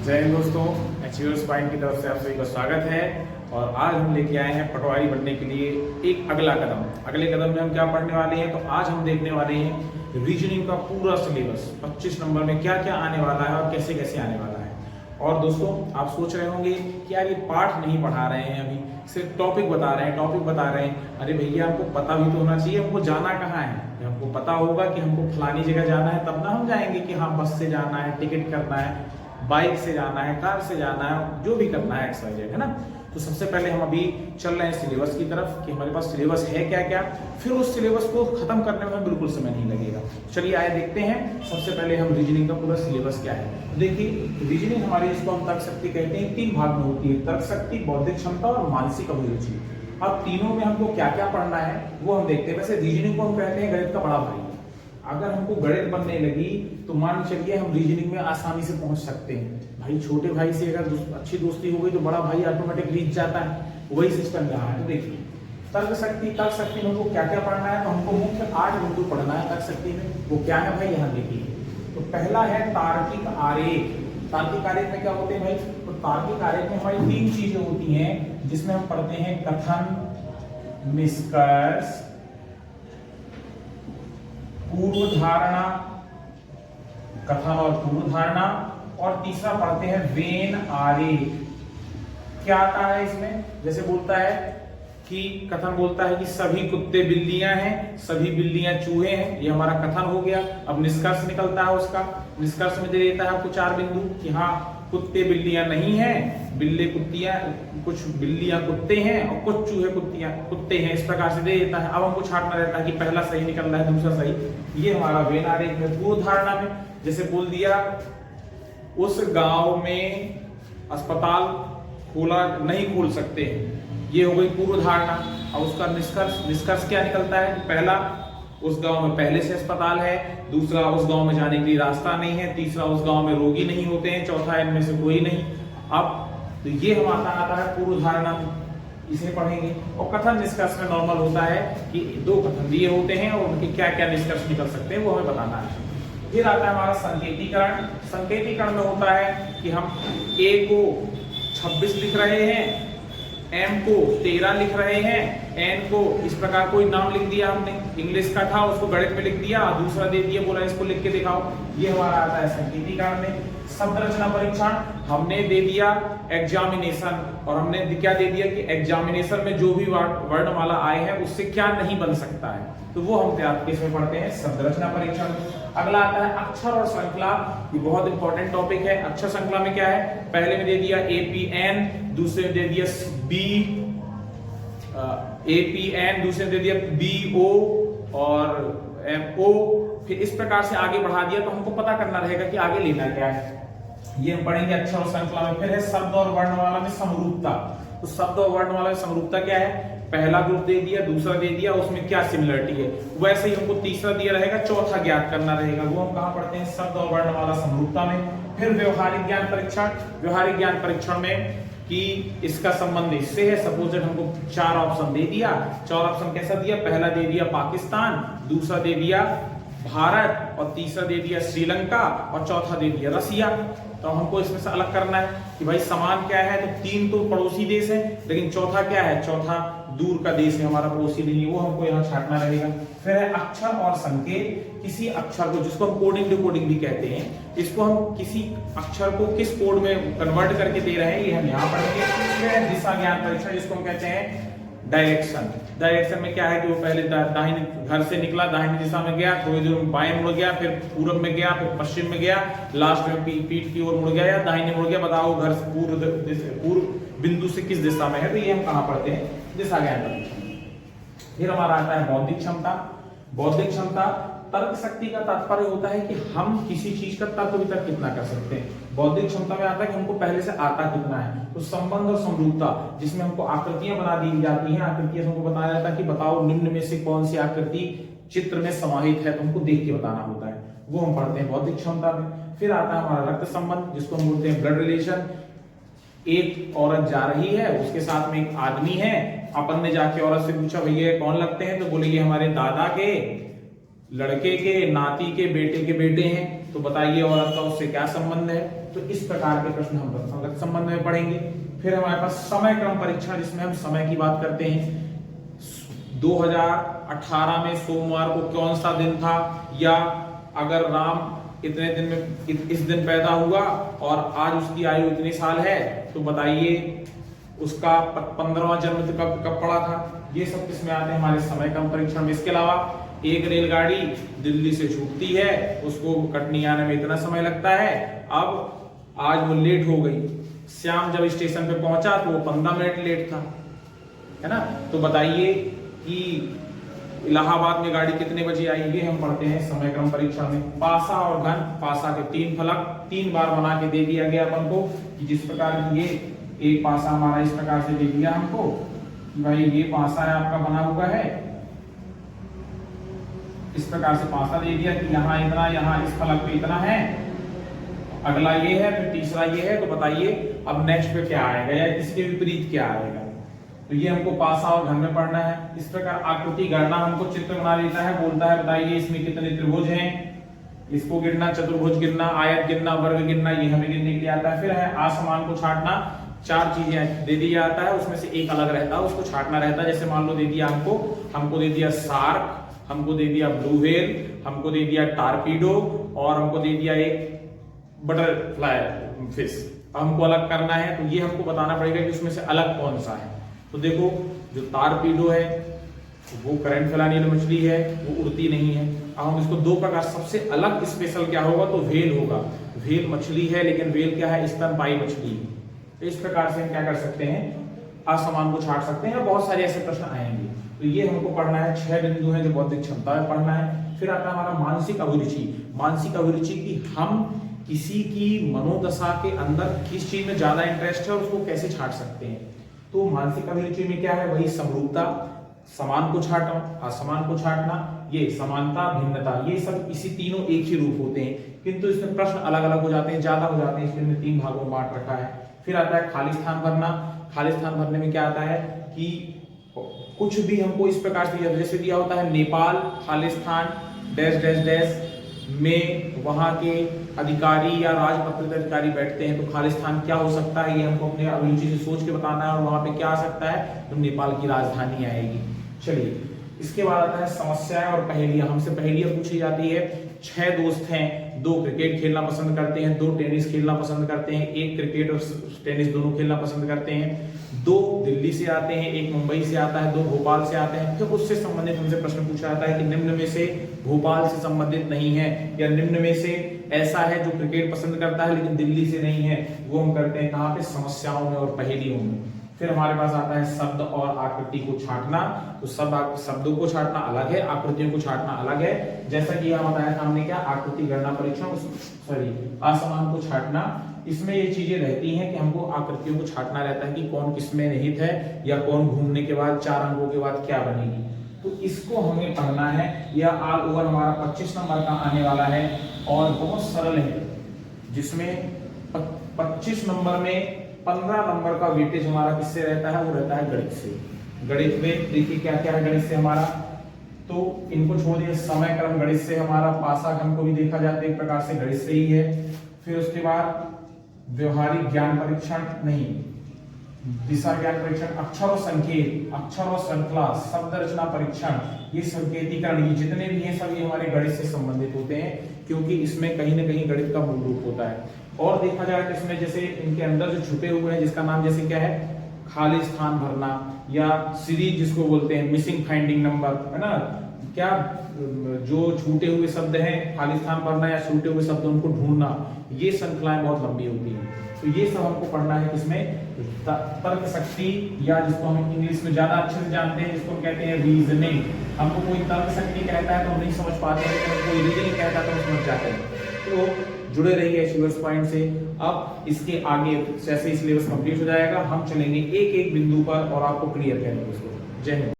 जय हिंद दोस्तों, achievers point की तरफ से आप सभी का स्वागत है। और आज हम लेके आए हैं पटवारी बनने के लिए एक अगला कदम। अगले कदम में हम क्या पढ़ने वाले हैं, तो आज हम देखने वाले हैं रीजनिंग का पूरा सिलेबस 25 नंबर में क्या क्या आने वाला है और कैसे कैसे आने वाला है। और दोस्तों, आप सोच रहे होंगे कि यार ये पाठ नहीं पढ़ा रहे हैं, अभी सिर्फ टॉपिक बता रहे हैं। अरे भैया, हमको पता भी तो होना चाहिए हमको जाना कहाँ है। हमको पता होगा कि हमको फलानी जगह जाना है, तब ना हम जाएंगे कि हाँ बस से जाना है, टिकट करना है, बाइक से जाना है, कार से जाना है, जो भी करना है XYZ, है ना। तो सबसे पहले हम अभी चल रहे हैं सिलेबस की तरफ कि हमारे पास सिलेबस है क्या क्या, फिर उस सिलेबस को खत्म करने में बिल्कुल समय नहीं लगेगा। चलिए आए देखते हैं। सबसे पहले हम रीजनिंग का पूरा सिलेबस क्या है। देखिए, रीजनिंग हमारी, इसको हम तर्क शक्ति कहते हैं, 3 भाग में होती है: तर्क शक्ति, बौद्धिक क्षमता और मानसिक अभिरुचि। अब तीनों में हमको क्या क्या पढ़ना है वो हम देखते हैं। वैसे रीजनिंग को हम कहते हैं गणित का बड़ा भाई। अगर हमको गणित बनने लगी तो मान चलिए हम रीजनिंग में आसानी से पहुंच सकते हैं। भाई, छोटे भाई से अगर अच्छी दोस्ती हो गई तो बड़ा भाई ऑटोमेटिक जीत जाता है। वही सिस्टम रहा है। तो देखिए, तर्क शक्ति में हमको क्या क्या पढ़ना है, तो हमको मुख्य 8 बिंदु पढ़ना है तर्क शक्ति में। वो क्या है भाई, यहाँ देखिए। तो पहला है तार्किक आरेख। तार्किक आरेख में क्या होते हैं भाई, तो तार्किक आरेख में हमारी 3 चीजें होती हैं जिसमें हम पढ़ते हैं कथन, निष्कर्ष, पूर्व धारणा, कथन और पूर्व धारणा, और तीसरा पढ़ते हैं वेन आरेख। क्या आता है इसमें, जैसे बोलता है कि कथन बोलता है कि सभी कुत्ते बिल्लियां हैं, सभी बिल्लियां चूहे हैं, ये हमारा कथन हो गया। अब निष्कर्ष निकलता है उसका। निष्कर्ष में दे देता है आपको 4 बिंदु कि हाँ कुत्ते बिल्लियां नहीं हैं, कुछ बिल्लियां कुत्ते हैं और कुछ चूहे कुत्ते हैं, इस प्रकार से दे देता है। अब हमको छांटना रहता है कि पहला सही निकल रहा है, दूसरा सही। ये हमारा वेन आरेख में। पूर्व धारणा में जैसे बोल दिया उस गांव में अस्पताल नहीं खोल सकते हैं, ये हो गई पूर्व धारणा। और उसका निष्कर्ष क्या निकलता है, पहला उस गांव में पहले से अस्पताल है, दूसरा उस गांव में जाने के लिए रास्ता नहीं है, तीसरा उस गांव में रोगी नहीं होते हैं, चौथा इनमें से कोई नहीं। अब तो ये हमारा आता है पूर्व धारणा में, इसे पढ़ेंगे। और कथन निष्कर्ष में नॉर्मल होता है कि 2 कथन दिए होते हैं और उनके क्या क्या निष्कर्ष निकल सकते हैं वो हमें बताना है। फिर आता है हमारा संकेतीकरण। संकेतीकरण में होता है कि हम A को 26 लिख रहे हैं, M को 13 लिख रहे हैं, N को इस प्रकार कोई नाम लिख दिया हमने, इंग्लिश का था उसको गणित में लिख दिया, दूसरा दे दिया, बोला इसको लिख के दिखाओ। ये हमारा आता है संकेतीकरण में। शब्द रचना परीक्षण हमने दे दिया एग्जामिनेशन, और हमने क्या दे दिया कि एग्जामिनेशन में जो भी वर्णमाला आए हैं उससे क्या नहीं बन सकता है, तो वो हम किसमें पढ़ते हैं, शब्द रचना परीक्षण। अगला आता है अक्षर और श्रृंखला। ये बहुत इंपॉर्टेंट टॉपिक है। अक्षर श्रृंखला में क्या है, पहले में दे दिया APN, दूसरे में दे दिया APN, दूसरे में दे दिया BO और MO। फिर इस प्रकार से आगे बढ़ा दिया, तो हमको पता करना रहेगा कि आगे लेना क्या है। ये हम पढ़ेंगे अक्षर और श्रृंखला में। फिर है शब्द और वर्णमाला में समरूपता। तो शब्द और वर्णमाला में समरूपता क्या है, पहला ग्रुप दे दिया, दूसरा दे दिया, उसमें क्या सिमिलरिटी है, वैसे ही हमको तीसरा दिया रहेगा, चौथा ज्ञात करना रहेगा। वो हम कहाँ पढ़ते हैं, शब्द और वर्णमाला समरूपता में। फिर व्यवहारिक ज्ञान परीक्षण। व्यवहारिक ज्ञान परीक्षण में कि इसका संबंध इससे है, सपोज हमको 4 ऑप्शन दे दिया। 4 ऑप्शन कैसा दिया, पहला दे दिया पाकिस्तान, दूसरा दे दिया भारत, और तीसरा दे दिया श्रीलंका, और चौथा दे दिया रसिया। तो हमको इसमें से अलग करना है कि भाई समान क्या है, तो 3 तो पड़ोसी देश है, लेकिन चौथा क्या है, चौथा दूर का देश है हमारा, पड़ोसी नहीं, वो हमको यहाँ छांटना रहेगा। फिर है अक्षर और संकेत। किसी अक्षर को, जिसको हम कोडिंग डिकोडिंग भी कहते हैं, इसको हम किसी अक्षर को किस कोड में कन्वर्ट करके दे रहे हैं, ये हम यहाँ पढ़ेंगे। फिर दिशा ज्ञान परीक्षण, जिसको हम कहते हैं डायरेक्शन। डायरेक्शन में क्या है कि वो पहले दाहिने घर से निकला, दाहिनी दिशा में गया, थोड़ी देर में बाएं मुड़ गया, फिर पूरब में गया, फिर पश्चिम में गया, लास्ट में पीठ की ओर मुड़ गया या दाहिने मुड़ गया। बताओ घर से पूर्व बिंदु से किस दिशा में है, तो ये हम कहाँ पढ़ते हैं, दिशा ज्ञान परीक्षण। फिर हमारा आता है बौद्धिक क्षमता। बौद्धिक क्षमता, तर्क शक्ति का तात्पर्य होता है कि हम किसी चीज का तर्क वितर्क कितना कर सकते हैं। बौद्धिक क्षमता में आता है कि हमको पहले से आता कितना है। तो संबंध और समरूपता, जिसमें हमको आकृतियां बना दी जाती हैं, आकृतियां हमको बताया जाता है कि बताओ निम्न में से कौन सी आकृति चित्र में समाहित है, तो हमको देख के बताना होता है, वो हम पढ़ते हैं बौद्धिक क्षमता में। फिर आता है हमारा रक्त संबंध, जिसको हम बोलते हैं ब्लड रिलेशन। एक औरत जा रही है, उसके साथ में एक आदमी है, अपन ने जाके औरत से पूछा भैया कौन लगते हैं, तो बोले ये हमारे दादा के लड़के के नाती के बेटे हैं। तो बताइए औरत का उससे क्या संबंध है। तो इस प्रकार के प्रश्न हम संगत संबंध में पढ़ेंगे। फिर हमारे पास समय क्रम परीक्षण, जिसमें हम समय की बात करते हैं। 2018 में सोमवार को कौन सा दिन था, या अगर राम इतने दिन में इस दिन पैदा हुआ और आज उसकी आयु इतने साल है, तो बताइए उसका 15वां जन्म कब पड़ा था। ये सब किसमें आते हैं, हमारे समय क्रम परीक्षण में। इसके अलावा एक रेलगाड़ी दिल्ली से छूटती है, उसको कटनी आने में इतना समय लगता है, अब आज वो लेट हो गई। श्याम जब स्टेशन पे पहुंचा तो वो 15 मिनट लेट था, है ना। तो बताइए कि इलाहाबाद में गाड़ी कितने बजे आई, ये हम पढ़ते हैं समय क्रम परीक्षा में। पासा और घन, पासा के 3 फलक 3 बार बना के दे दिया गया अपन को, कि जिस प्रकार की ये एक पासा हमारा इस प्रकार से दे दिया हमको कि भाई ये पासा है आपका बना हुआ है, इस प्रकार से पासा दे दिया कि यहाँ इतना, यहाँ इस फलक पे इतना है, अगला ये है, फिर तीसरा ये है। तो बताइए अब नेक्स्ट पे क्या आएगा, या इसके विपरीत क्या आएगा। तो ये हमको पासा और घन में पढ़ना है। इस प्रकार आकृति गणना हमको चित्र बना देता है, बोलता है बताइए इसमें कितने त्रिभुज हैं, इसको गिनना, चतुर्भुज गिनना, आयत गिनना, वर्ग गिनना, ये हमें गिनने के लिए आता है। फिर है असमान को छांटना। 4 चीजें दे दिया जाता है, उसमें से एक अलग रहता है, उसको छांटना रहता है। जैसे मान लो दे दिया हमको दे दिया शार्क, हमको दे दिया ब्लू व्हेल, हमको दे दिया टारपीडो, और हमको दे दिया एक बटरफ्लाई फिश। हमको अलग करना है, तो ये हमको बताना पड़ेगा कि उसमें से अलग कौन सा है। तो देखो जो टारपीडो है वो करंट फैलाने वाली मछली है, वो उड़ती नहीं है। अब हम इसको 2 प्रकार, सबसे अलग स्पेशल क्या होगा, तो व्हेल होगा। व्हेल मछली है, लेकिन व्हेल क्या है, स्तनपायी मछली है। तो इस प्रकार से हम क्या कर सकते हैं, असमान को छांट सकते हैं, और बहुत सारे ऐसे प्रश्न आएंगे। तो ये हमको पढ़ना है। 6 बिंदु हैं जो बौद्धिक क्षमता में पढ़ना है। फिर आता है हमारा मानसिक अभिरुचि। मानसिक अभिरुचि की हम किसी की मनोदशा के अंदर किस चीज में ज्यादा इंटरेस्ट है और उसको कैसे छांट सकते हैं। तो मानसिक अभिरुचि में क्या है, वही समरूपता, समान को छांटना, असमान को छांटना, ये समानता, भिन्नता, ये सब इसी तीनों एक ही रूप होते हैं, किंतु इसमें प्रश्न अलग अलग हो जाते हैं, ज्यादा हो जाते हैं, इसलिए हमने 3 भागों में बांट रखा है। फिर आता है खाली स्थान भरना। खाली स्थान भरने में क्या आता है कि कुछ भी हमको इस प्रकार से जैसे दिया होता है नेपाल खाली स्थान डैश डैश डैश में वहां के अधिकारी या राजपत्रित अधिकारी बैठते हैं, तो खाली स्थान क्या हो सकता है, ये हमको अपने अभिरुचि से सोच के बताना है। और वहां पे क्या आ सकता है, तो नेपाल की राजधानी आएगी। चलिए, इसके बाद आता है समस्याएं और पहेलियां। हमसे पहेलियां पूछी जाती है। 6 दोस्त हैं, 2 क्रिकेट खेलना पसंद करते हैं, 2 टेनिस खेलना पसंद करते हैं, 1 क्रिकेट और टेनिस दोनों खेलना पसंद करते हैं, 2 दिल्ली से आते हैं, 1 मुंबई से आता है, 2 भोपाल से आते हैं। फिर उससे संबंधित हमसे प्रश्न पूछा जाता है कि निम्न में से भोपाल से संबंधित नहीं है, या निम्न में से ऐसा है जो क्रिकेट पसंद करता है लेकिन दिल्ली से नहीं है। वो हम करते हैं कहाँ पे, समस्याओं में और पहेलियों में। फिर हमारे पास आता है शब्द और आकृति को छांटना। तो शब्दों को छांटना अलग है, आकृतियों को छांटना अलग है। जैसा कि यहां बताया था हमने, क्या आकृति गणना परीक्षण, असमान को छांटना। इसमें ये चीजें रहती हैं कि हमको आकृतियों को छांटना रहता है कि कौन किसमें निहित है, या कौन घूमने के बाद 4 अंकों के बाद क्या बनेगी। तो इसको हमें पढ़ना है। यह ऑल ओवर हमारा 25 नंबर का आने वाला है और बहुत सरल है, जिसमें 25 नंबर में 15 नंबर का वेटेज हमारा किससे रहता है, वो रहता है गणित से। गणित में देखिए क्या क्या है गणित से हमारा, तो इनको छोड़ दिए। समय क्रम गणित से हमारा, पासा घन को भी देखा जाता है एक प्रकार से गणित से ही है। फिर उसके बाद व्यवहारिक ज्ञान परीक्षण नहीं, दिशा ज्ञान परीक्षण, अक्षर और संकेत, अक्षर और श्रृंखला, शब्द रचना परीक्षण, ये संकेतीकरण, ये जितने भी हैं सब ये हमारे गणित से संबंधित होते हैं, क्योंकि इसमें कहीं ना कहीं गणित का मूल रूप होता है। और देखा जाए तो इसमें जैसे इनके अंदर जो छुपे हुए हैं, जिसका नाम जैसे क्या है, खाली स्थान भरना, या सीरीज जिसको बोलते हैं, मिसिंग फाइंडिंग नंबर, है ना, क्या जो छूटे हुए शब्द हैं, खाली स्थान भरना या छूटे हुए शब्द उनको ढूंढना, ये श्रृंखलाएं बहुत लंबी होती हैं। तो ये सब हमको पढ़ना है। किसमें, तर्क शक्ति, या जिसको हम इंग्लिश में ज्यादा अच्छे से जानते हैं, जिसको कहते हैं रीजनिंग। हमको कोई तर्क शक्ति कहता है तो हम नहीं समझ पाते हैं, लेकिन कोई रीजनिंग कहता है तो हम समझ जाते हैं। तो जुड़े रहिए सिलेबस पॉइंट से। अब इसके आगे जैसे सिलेबस कंप्लीट हो जाएगा, हम चलेंगे एक एक बिंदु पर और आपको क्लियर करेंगे उसको। जय हिंद।